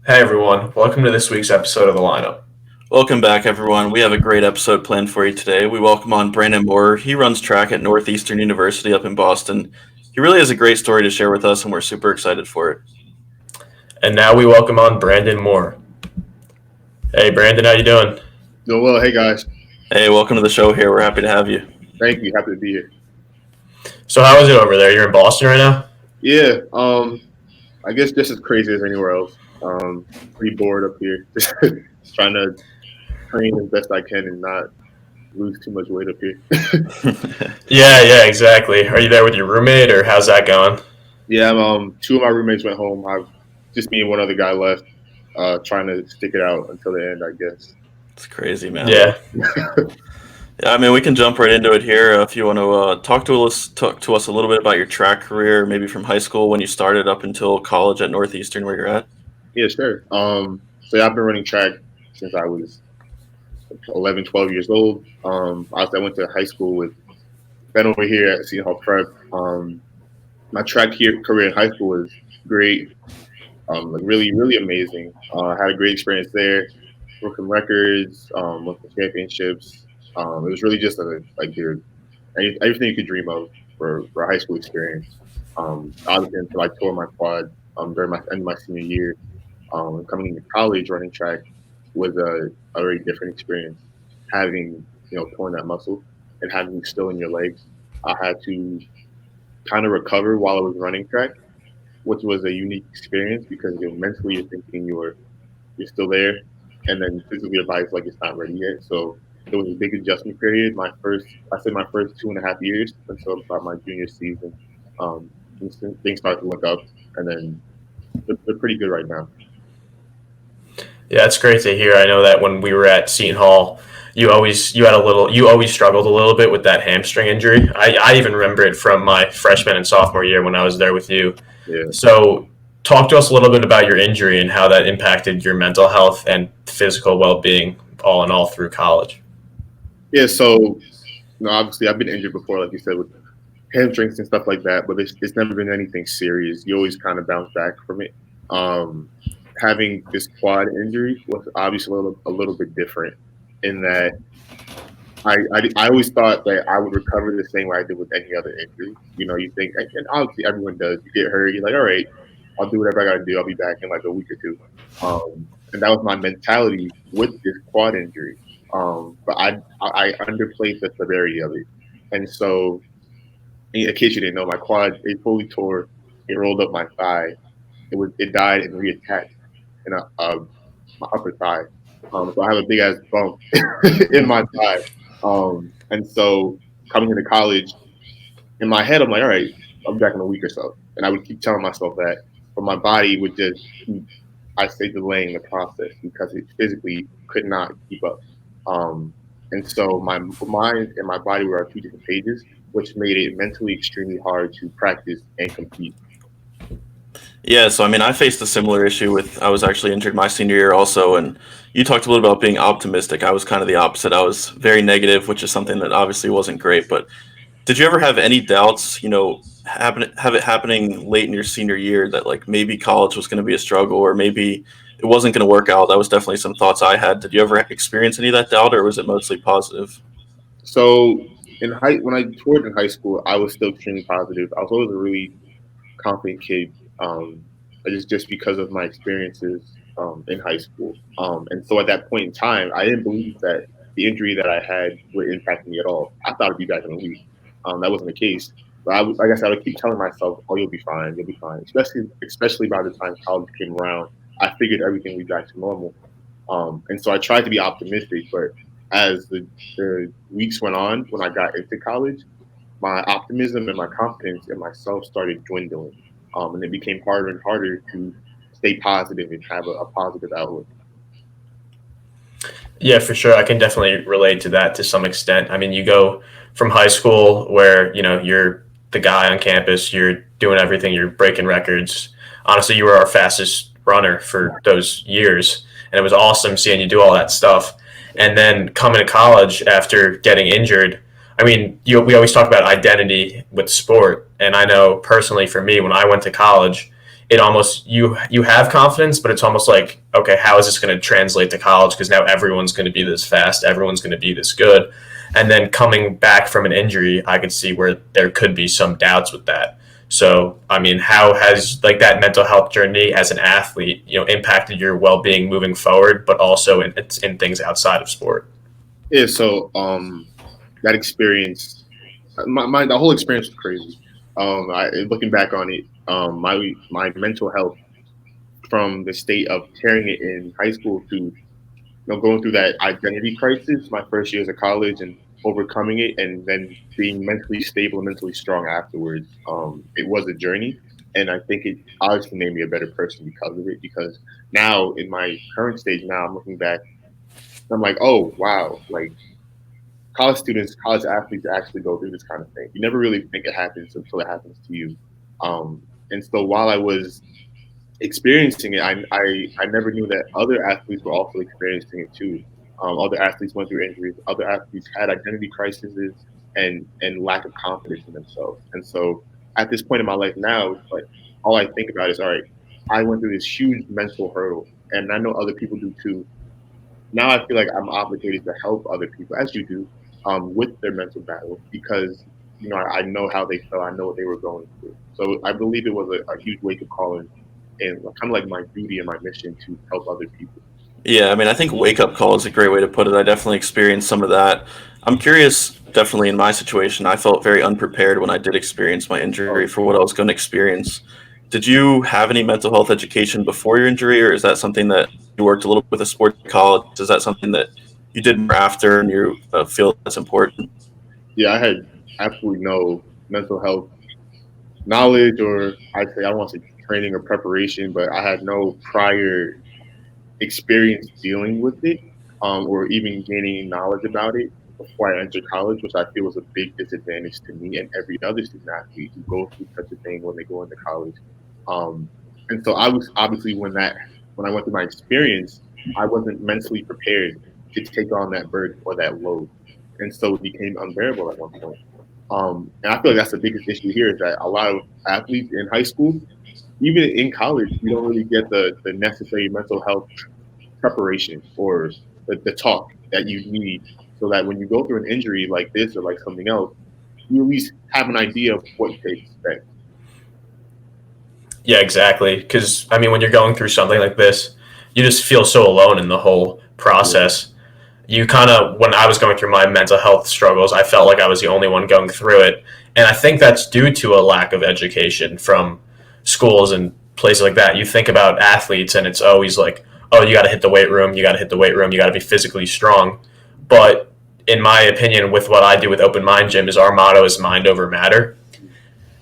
Hey everyone, welcome to this week's episode of The Lineup. Welcome back, everyone. We have a great episode planned for you today. We welcome on Brandon Moore. He runs track at Northeastern University up in Boston. He really has a great story to share with us, and we're super excited for it. And now we welcome on Brandon Moore. Hey Brandon, how you doing? Doing well. Hey guys, Hey, welcome to the show here. We're happy to have you. thank you. Happy to be here. So how is it over there? You're in Boston right now? Yeah, I guess just as crazy as anywhere else. Pretty bored up here. Just trying to train as best I can and not lose too much weight up here. Yeah, exactly. Are you there with your roommate or how's that going? Yeah, two of my roommates went home. I've just me and one other guy left, trying to stick it out until the end, I guess. It's crazy, man. Yeah. Yeah, I mean, we can jump right into it here. If you want to talk to us a little bit about your track career, maybe from high school when you started up until college at Northeastern, where you're at. Yeah, sure. So yeah, I've been running track since I was 11, 12 years old. I went to high school with Ben over here at Seton Hall Prep. My career in high school was great, like really, really amazing. I had a great experience there, broken records, won some championships. It was really just everything you could dream of for a high school experience. Obviously, until I tore my quad during my end of my senior year, coming into college, running track was a very different experience. Having torn that muscle and having it still in your legs, I had to kind of recover while I was running track, which was a unique experience because mentally you're thinking you're still there, and then physically your body's like it's not ready yet. So it was a big adjustment period. My first 2.5 years until about my junior season. Um, things started to look up, and then they're pretty good right now. Yeah, it's great to hear. I know that when we were at Seton Hall, you always struggled a little bit with that hamstring injury. I even remember it from my freshman and sophomore year when I was there with you. Yeah. So talk to us a little bit about your injury and how that impacted your mental health and physical well-being all in all through college. Yeah. So obviously I've been injured before, like you said, with hamstrings and stuff like that, but it's never been anything serious. You always kind of bounce back from it. Um, Having this quad injury was obviously a little bit different in that I always thought that I would recover the same way I did with any other injury. You think, and obviously everyone does. You get hurt, you're like, all right, I'll do whatever I got to do. I'll be back in like a week or two. And that was my mentality with this quad injury. But I underplayed the severity of it, and so in case you didn't know, my quad it fully tore. It rolled up my thigh. It died and reattached in my upper thigh. So I have a big ass bump in my thigh. And so coming into college, in my head, I'm like, all right, I'll be back in a week or so. And I would keep telling myself that, but my body would just I stayed delaying the process because it physically could not keep up. And so my mind and my body were on two different pages, which made it mentally extremely hard to practice and compete. Yeah, so I mean, I faced a similar issue with I was actually injured my senior year also, and you talked a little about being optimistic. I was kind of the opposite. I was very negative, which is something that obviously wasn't great. But did you ever have any doubts, have it happening late in your senior year that like maybe college was going to be a struggle or maybe it wasn't going to work out? That was definitely some thoughts I had. Did you ever experience any of that doubt, or was it mostly positive? So when I toured in high school, I was still extremely positive. I was always a really confident kid, just because of my experiences in high school. And so at that point in time, I didn't believe that the injury that I had would impact me at all. I thought I'd be back in a week. That wasn't the case. But like I said, I would keep telling myself, "Oh, you'll be fine. You'll be fine." Especially by the time college came around, I figured everything would be back to normal. And so I tried to be optimistic, but as the weeks went on, when I got into college, my optimism and my confidence in myself started dwindling. And it became harder and harder to stay positive and have a positive outlook. Yeah, for sure. I can definitely relate to that to some extent. I mean, you go from high school where, you're the guy on campus, you're doing everything, you're breaking records. Honestly, you were our fastest runner for those years, and it was awesome seeing you do all that stuff. And then coming to college after getting injured, I mean, we always talk about identity with sport, and I know personally for me, when I went to college, it almost you have confidence, but it's almost like, okay, how is this going to translate to college? Because now everyone's going to be this fast, everyone's going to be this good, and then coming back from an injury, I could see where there could be some doubts with that. So, I mean, how has like that mental health journey as an athlete, impacted your well being moving forward, but also in things outside of sport? Yeah, so that experience, the whole experience was crazy. Looking back on it, my mental health from the state of tearing it in high school to going through that identity crisis my first years of college and overcoming it, and then being mentally stable and mentally strong afterwards. It was a journey, and I think it obviously made me a better person because of it. Because now in my current stage, now I'm looking back, I'm like, oh wow, like college students, college athletes actually go through this kind of thing. You never really think it happens until it happens to you. And so while I was experiencing it, I never knew that other athletes were also experiencing it too. Other athletes went through injuries. Other athletes had identity crises and lack of confidence in themselves. And so at this point in my life now, it's like all I think about is, all right, I went through this huge mental hurdle, and I know other people do too. Now I feel like I'm obligated to help other people, as you do, with their mental battle because I know how they felt. I know what they were going through. So I believe it was a huge wake up call and kind of like my duty and my mission to help other people. Yeah, I mean, I think wake up call is a great way to put it. I definitely experienced some of that. I'm curious, definitely in my situation, I felt very unprepared when I did experience my injury Oh, for what I was going to experience. Did you have any mental health education before your injury, or is that something that you worked a little with a sport in college? Is that something that you did more after and you feel that's important? yeah, I had absolutely no mental health knowledge, or I'd say I don't want to say training or preparation, but I had no prior experience dealing with it, or even gaining knowledge about it before I entered college, which I feel was a big disadvantage to me and every other student athlete who goes through such a thing when they go into college. Um, and so I was obviously when I went through my experience, I wasn't mentally prepared to take on that burden or that load, and so it became unbearable at one point. And I feel like that's the biggest issue here is that a lot of athletes in high school, even in college, you don't really get the necessary mental health preparation or the talk that you need so that when you go through an injury like this or like something else, you at least have an idea of what to expect. Yeah, exactly. Because I mean, when you're going through something like this, you just feel so alone in the whole Yeah. process. You kind of, when I was going through my mental health struggles, I felt like I was the only one going through it, and I think that's due to a lack of education from schools and places like that. You think about athletes, and it's always like, oh, you got to hit the weight room, you got to hit the weight room, you got to be physically strong. But in my opinion, with what I do with Open Mind Gym, is our motto is mind over matter,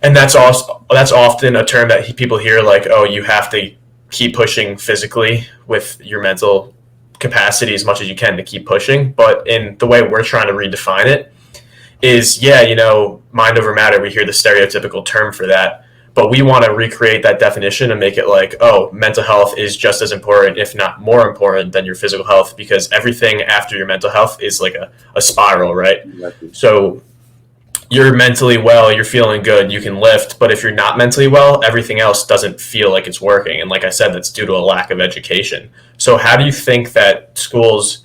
and that's often a term that people hear like, oh, you have to keep pushing physically with your mental capacity as much as you can to keep pushing. But in the way we're trying to redefine it is, yeah, mind over matter. We hear the stereotypical term for that, but we want to recreate that definition and make it like, oh, mental health is just as important, if not more important, than your physical health, because everything after your mental health is like a spiral, right? Exactly. So you're mentally well, you're feeling good, you can lift, but if you're not mentally well, everything else doesn't feel like it's working. And like I said, that's due to a lack of education. So how do you think that schools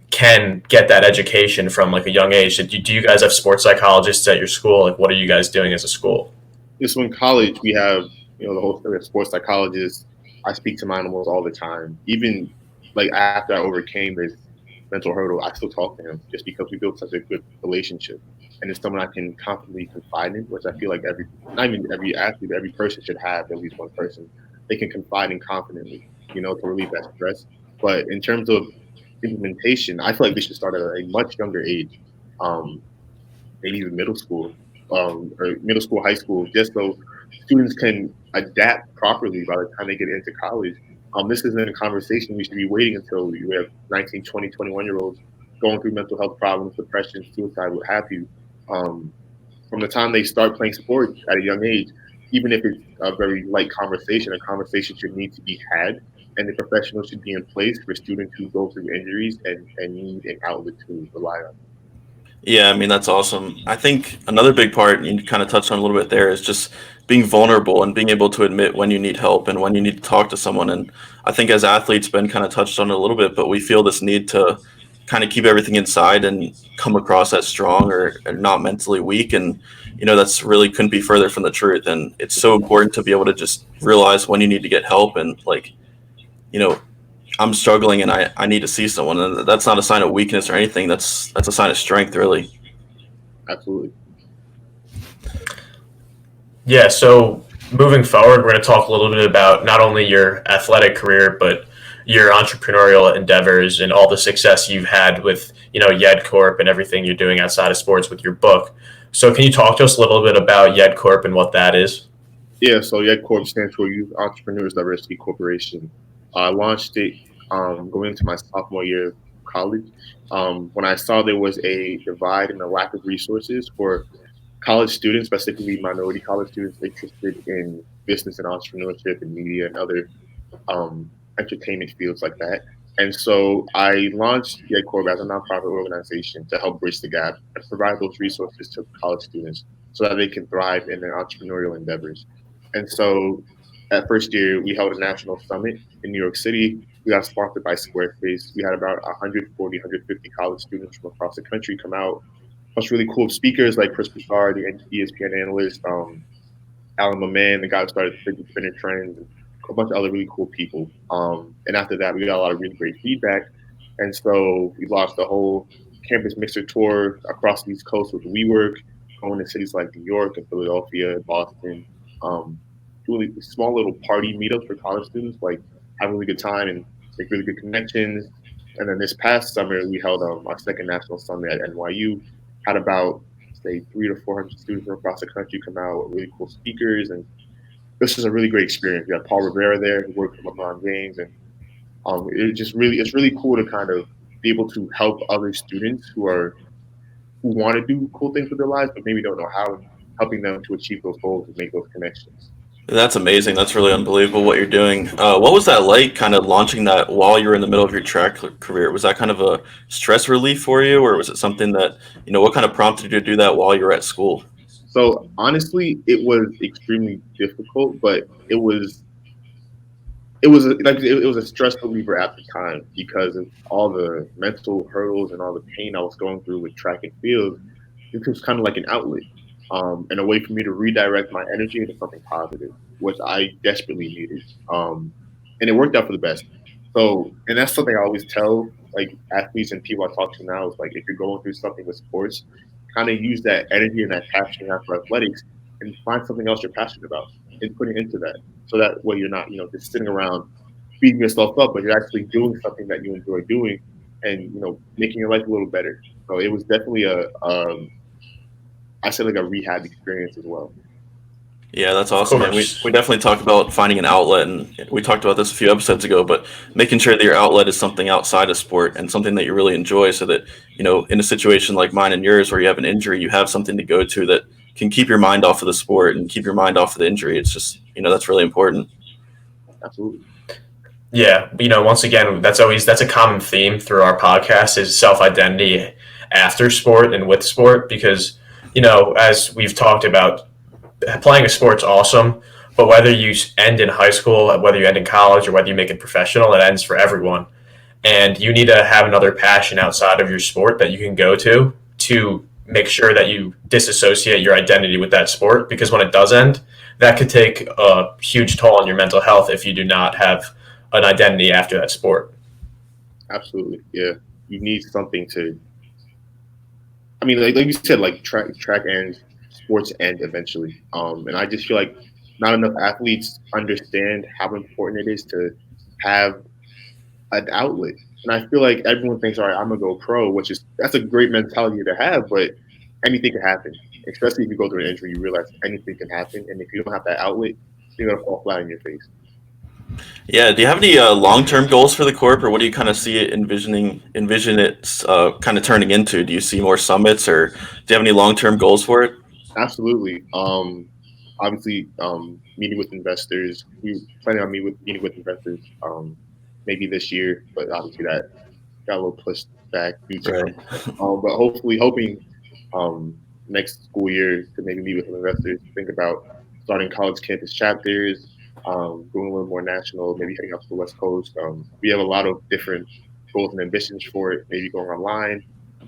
can get that education from like a young age? Do you guys have sports psychologists at your school? Like, what are you guys doing as a school? Just in college, we have the whole story of sports psychologists. I speak to mine almost all the time. Even like after I overcame this mental hurdle, I still talk to him just because we built such a good relationship, and it's someone I can confidently confide in. Which I feel like not even every athlete, but every person should have at least one person they can confide in confidently, to relieve that stress. But in terms of implementation, I feel like they should start at a much younger age. Um, Maybe even or middle school, high school, just so students can adapt properly by the time they get into college. This isn't a conversation we should be waiting until we have 19, 20, 21 year olds going through mental health problems, depression, suicide, what have you. Um, from the time they start playing sports at a young age, even if it's a very light conversation, a conversation should need to be had, and the professionals should be in place for students who go through injuries and need an outlet to rely on. Yeah, I mean, that's awesome. I think another big part, you kind of touched on a little bit there, is just being vulnerable and being able to admit when you need help and when you need to talk to someone. And I think as athletes, Ben kind of touched on it a little bit, but we feel this need to kind of keep everything inside and come across as strong or not mentally weak. And, that's really couldn't be further from the truth. And it's so important to be able to just realize when you need to get help and, like, you know, I'm struggling and I need to see someone. And that's not a sign of weakness or anything. That's a sign of strength, really. Absolutely. Yeah, so moving forward, we're going to talk a little bit about not only your athletic career, but your entrepreneurial endeavors and all the success you've had with, YED Corp and everything you're doing outside of sports with your book. So can you talk to us a little bit about YED Corp and what that is? Yeah, so YED Corp stands for Youth Entrepreneurs Diversity Corporation. I launched it going into my sophomore year of college. When I saw there was a divide and a lack of resources for college students, specifically minority college students interested in business and entrepreneurship and media and other entertainment fields like that. And so I launched YED Corp as a nonprofit organization to help bridge the gap and provide those resources to college students so that they can thrive in their entrepreneurial endeavors. And so at first year, we held a national summit in New York City. We got sponsored by Squarespace. We had about 140, 150 college students from across the country come out. Plus, really cool speakers like Chris Broussard, the ESPN analyst, Alan Maman, the guy who started the spinner trends, and a bunch of other really cool people. And after that, we got a lot of really great feedback. And so we launched the whole campus mixer tour across the East Coast with WeWork, going to cities like New York and Philadelphia, Boston, um, really small little party meetups for college students, like have a really good time and make really good connections. And then this past summer, we held our second national summit at NYU, had about say 300 to 400 students from across the country come out with really cool speakers, and this is a really great experience. We had Paul Rivera there who worked with LeBron James, and it's really cool to kind of be able to help other students who want to do cool things with their lives but maybe don't know how, and helping them to achieve those goals and make those connections. That's amazing. That's really unbelievable what you're doing. What was that like, kind of launching that while you were in the middle of your track career? Was that kind of a stress relief for you, or was it something that, what kind of prompted you to do that while you were at school? So honestly, it was extremely difficult, but it was a stress reliever at the time because of all the mental hurdles and all the pain I was going through with track and field. It was kind of like an outlet, and a way for me to redirect my energy into something positive, which I desperately needed. And it worked out for the best. So, and that's something I always tell like athletes and people I talk to now is like if you're going through something with sports, kind of use that energy and that passion you have for athletics and find something else you're passionate about and put it into that. So that way you're not, just sitting around beating yourself up, but you're actually doing something that you enjoy doing and, making your life a little better. So it was definitely I said like a rehab experience as well. Yeah, that's Of awesome, man. We course. definitely talk about finding an outlet, and we talked about this a few episodes ago, but making sure that your outlet is something outside of sport and something that you really enjoy so that, in a situation like mine and yours where you have an injury, you have something to go to that can keep your mind off of the sport and keep your mind off of the injury. It's just, that's really important. Absolutely. Yeah, once again, that's a common theme through our podcast is self identity after sport and with sport because as we've talked about, playing a sport's awesome, but whether you end in high school, whether you end in college, or whether you make it professional, it ends for everyone. And you need to have another passion outside of your sport that you can go to make sure that you disassociate your identity with that sport because when it does end, that could take a huge toll on your mental health if you do not have an identity after that sport. Absolutely. Yeah. You need something to, I mean, like you said, like track ends, sports end eventually. And I just feel like not enough athletes understand how important it is to have an outlet. And I feel like everyone thinks, all right, I'm gonna go pro, that's a great mentality to have, but anything can happen. Especially if you go through an injury, you realize anything can happen, and if you don't have that outlet, you're gonna fall flat on your face. Yeah. Do you have any long-term goals for the corp, or what do you kind of see it envision it kind of turning into? Do you see more summits, or do you have any long-term goals for it? Absolutely. Obviously, meeting with investors. We planning on meeting with investors maybe this year, but obviously that got a little pushed back due to Right. but hopefully hoping next school year to maybe meet with some investors, think about starting college campus chapters, going a little more national, maybe heading out to the West Coast. We have a lot of different goals and ambitions for it, maybe going online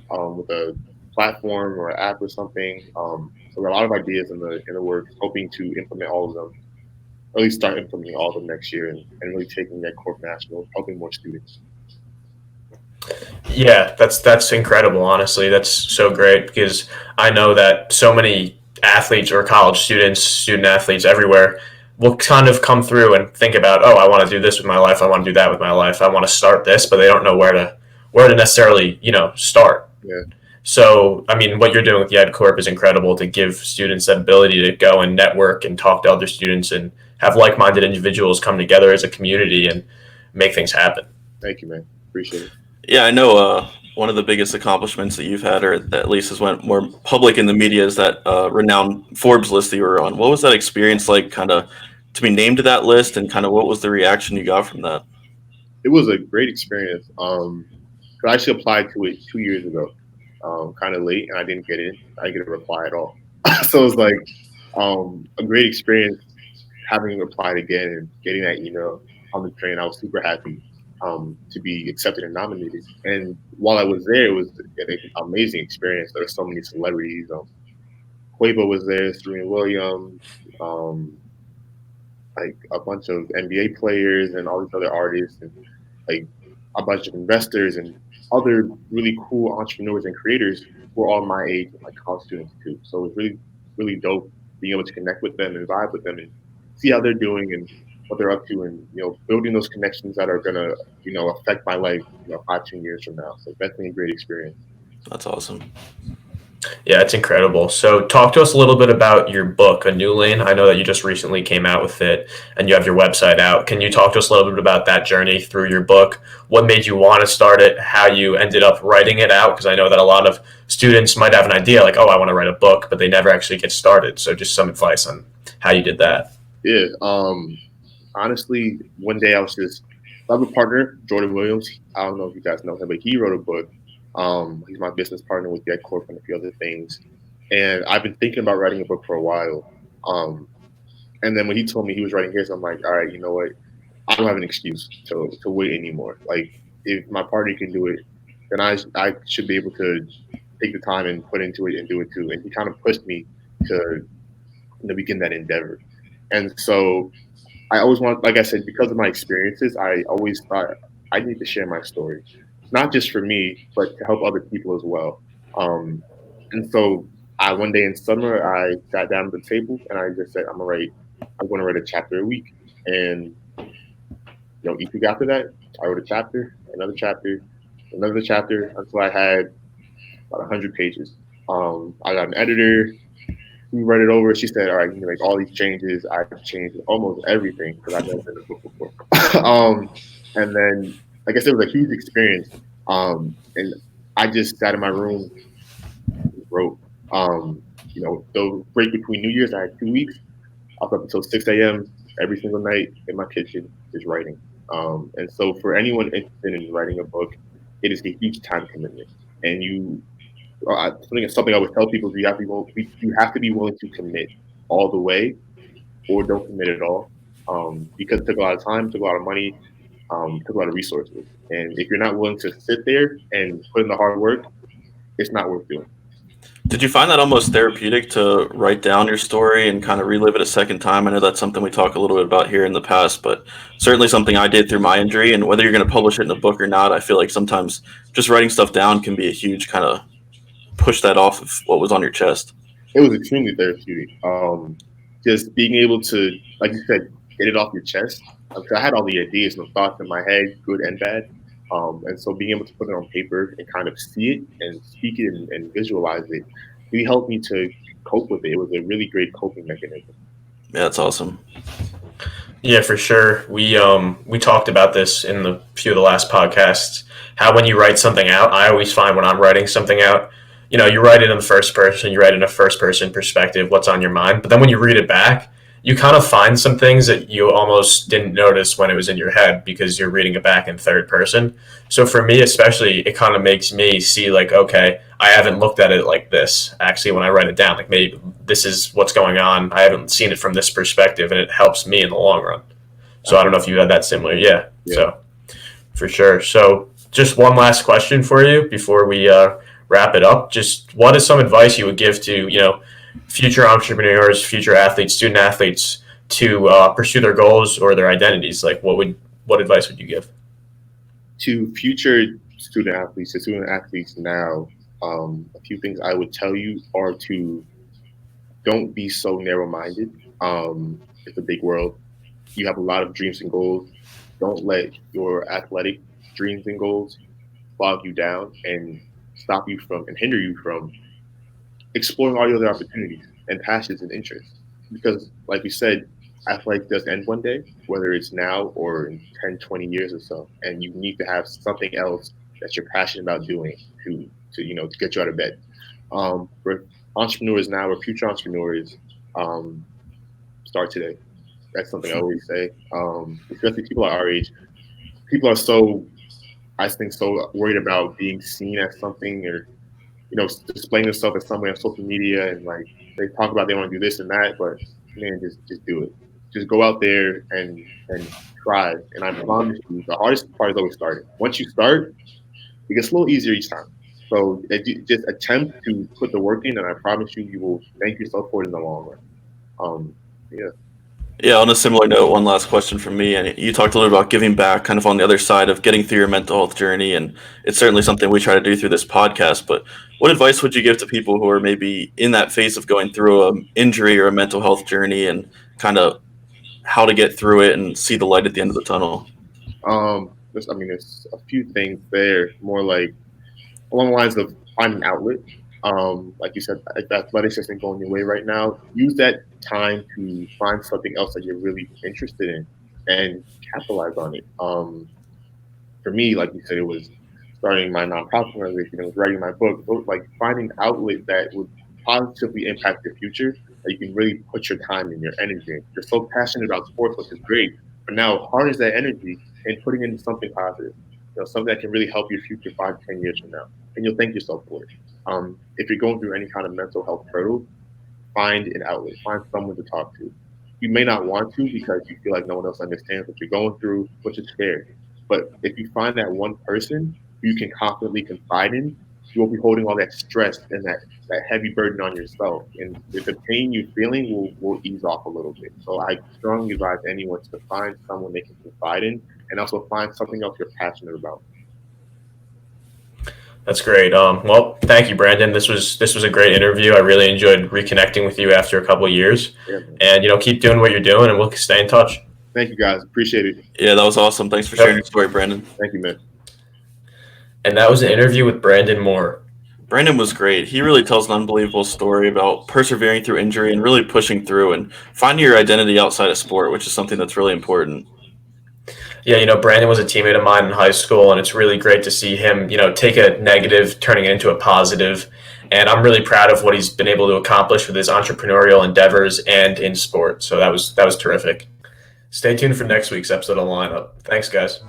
with a platform or an app or something. So we have a lot of ideas in the works, hoping to implement all of them, or at least start implementing all of them next year and really taking that Corp National, helping more students. Yeah, that's incredible. Honestly, that's so great because I know that so many athletes or college students, student athletes everywhere will kind of come through and think about, oh, I want to do this with my life. I want to do that with my life. I want to start this, but they don't know where to necessarily start. Yeah. So, I mean, what you're doing with YED Corp is incredible to give students that ability to go and network and talk to other students and have like-minded individuals come together as a community and make things happen. Thank you, man. Appreciate it. Yeah, I know one of the biggest accomplishments that you've had, or that at least has went more public in the media, is that renowned Forbes list that you were on. What was that experience like, kind of to be named to that list, and kind of what was the reaction you got from that? It was a great experience. I actually applied to it 2 years ago, kind of late, and I didn't get in. I didn't get a reply at all. So it was like a great experience having applied again and getting that email on the train. I was super happy to be accepted and nominated. And while I was there, it was an amazing experience. There were so many celebrities. Quavo was there, Serena Williams, like a bunch of NBA players and all these other artists, and like a bunch of investors and other really cool entrepreneurs and creators who are all my age, like college students too. So it was really, really dope being able to connect with them and vibe with them and see how they're doing and what they're up to, and building those connections that are gonna affect my life 5-10 years from now. So definitely a great experience. That's awesome. Yeah, it's incredible. So, talk to us a little bit about your book, A New Lane. I know that you just recently came out with it and you have your website out. Can you talk to us a little bit about that journey through your book? What made you want to start it? How you ended up writing it out? Because I know that a lot of students might have an idea like, oh, I want to write a book, but they never actually get started. So, just some advice on how you did that. Yeah. Honestly, one day I have a partner, Jordan Williams. I don't know if you guys know him, but he wrote a book. He's my business partner with YED Corp and a few other things. And I've been thinking about writing a book for a while. And then when he told me he was writing his, I'm like, all right, you know what? I don't have an excuse to wait anymore. Like, if my partner can do it, then I should be able to take the time and put into it and do it too. And he kind of pushed me to begin that endeavor. And so I always like I said, because of my experiences, I always thought I need to share my story, not just for me, but to help other people as well. And so one day in summer, I sat down at the table and I just said, I'm going to write a chapter a week. And each week after that, I wrote a chapter, another chapter, until I had about 100 pages. I got an editor. We read it over. She said, all right, you can make all these changes. I changed almost everything because I've never done a book before. And then, I guess it was a huge experience. And I just sat in my room and wrote. The break between New Year's, I had 2 weeks. I was up until 6 a.m. every single night in my kitchen just writing. And so for anyone interested in writing a book, it is a huge time commitment. And something I would tell people is you have to be willing to commit all the way, or don't commit at all, because it took a lot of time, took a lot of money, took a lot of resources. And if you're not willing to sit there and put in the hard work, it's not worth doing. Did you find that almost therapeutic to write down your story and kind of relive it a second time? I know that's something we talk a little bit about here in the past, but certainly something I did through my injury. And whether you're going to publish it in a book or not, I feel like sometimes just writing stuff down can be a huge kind of push that off of what was on your chest. It was extremely therapeutic. Just being able to, like you said, get it off your chest. I had all the ideas and thoughts in my head, good and bad. And so being able to put it on paper and kind of see it and speak it and visualize it really helped me to cope with it. It was a really great coping mechanism. Yeah, that's awesome. Yeah, for sure. We talked about this in the few of the last podcasts, how when you write something out, I always find when I'm writing something out, you write it in the first person, you write it in a first person perspective, what's on your mind. But then when you read it back, you kind of find some things that you almost didn't notice when it was in your head because you're reading it back in third person. So for me, especially, it kind of makes me see like, okay, I haven't looked at it like this. Actually, when I write it down, like maybe this is what's going on. I haven't seen it from this perspective, and it helps me in the long run. So I don't know if you had that similar. Yeah. So for sure. So just one last question for you before we wrap it up. Just what is some advice you would give to future entrepreneurs, future athletes, student athletes to pursue their goals or their identities? Like what advice would you give to future student athletes now? A few things I would tell you are to don't be so narrow-minded. It's a big world. You have a lot of dreams and goals. Don't let your athletic dreams and goals bog you down and stop you from and hinder you from exploring all the other opportunities and passions and interests. Because, like we said, athletics does end one day, whether it's now or in 10, 20 years or so. And you need to have something else that you're passionate about doing to get you out of bed. For entrepreneurs now or future entrepreneurs, start today. That's something I always say. Especially people at our age, people are I think, so worried about being seen as something or displaying themselves as somebody on social media, and like they talk about they want to do this and that, but man, just do it. Just go out there and try. And I promise you, the hardest part is always starting. Once you start, it gets a little easier each time. So just attempt to put the work in, and I promise you, you will thank yourself for it in the long run. Yeah, on a similar note, one last question from me. And you talked a little about giving back kind of on the other side of getting through your mental health journey. And it's certainly something we try to do through this podcast. But what advice would you give to people who are maybe in that phase of going through an injury or a mental health journey and kind of how to get through it and see the light at the end of the tunnel? There's a few things there, more like along the lines of finding an outlet. Like you said, if athletics isn't going your way right now, use that time to find something else that you're really interested in and capitalize on it. For me, like you said, it was starting my nonprofit organization, it was writing my book, like finding an outlet that would positively impact your future, that you can really put your time and your energy in. You're so passionate about sports, which is great, but now harness that energy and putting it into something positive, something that can really help your future 5 to 10 years from now, and you'll thank yourself for it. If you're going through any kind of mental health hurdle, find an outlet, find someone to talk to. You may not want to because you feel like no one else understands what you're going through, which is fair. But if you find that one person who you can confidently confide in, you won't be holding all that stress and that heavy burden on yourself. And the pain you're feeling will ease off a little bit. So I strongly advise anyone to find someone they can confide in and also find something else you're passionate about. That's great. Well, thank you, Brandon. This was a great interview. I really enjoyed reconnecting with you after a couple of years. Yeah, and keep doing what you're doing, and we'll stay in touch. Thank you, guys. Appreciate it. Yeah, that was awesome. Thanks for sharing your story, Brandon. Thank you, man. And that was an interview with Brandon Moore. Brandon was great. He really tells an unbelievable story about persevering through injury and really pushing through and finding your identity outside of sport, which is something that's really important. Yeah, Brandon was a teammate of mine in high school, and it's really great to see him, take a negative, turning it into a positive. And I'm really proud of what he's been able to accomplish with his entrepreneurial endeavors and in sport. So that was terrific. Stay tuned for next week's episode of Lineup. Thanks, guys.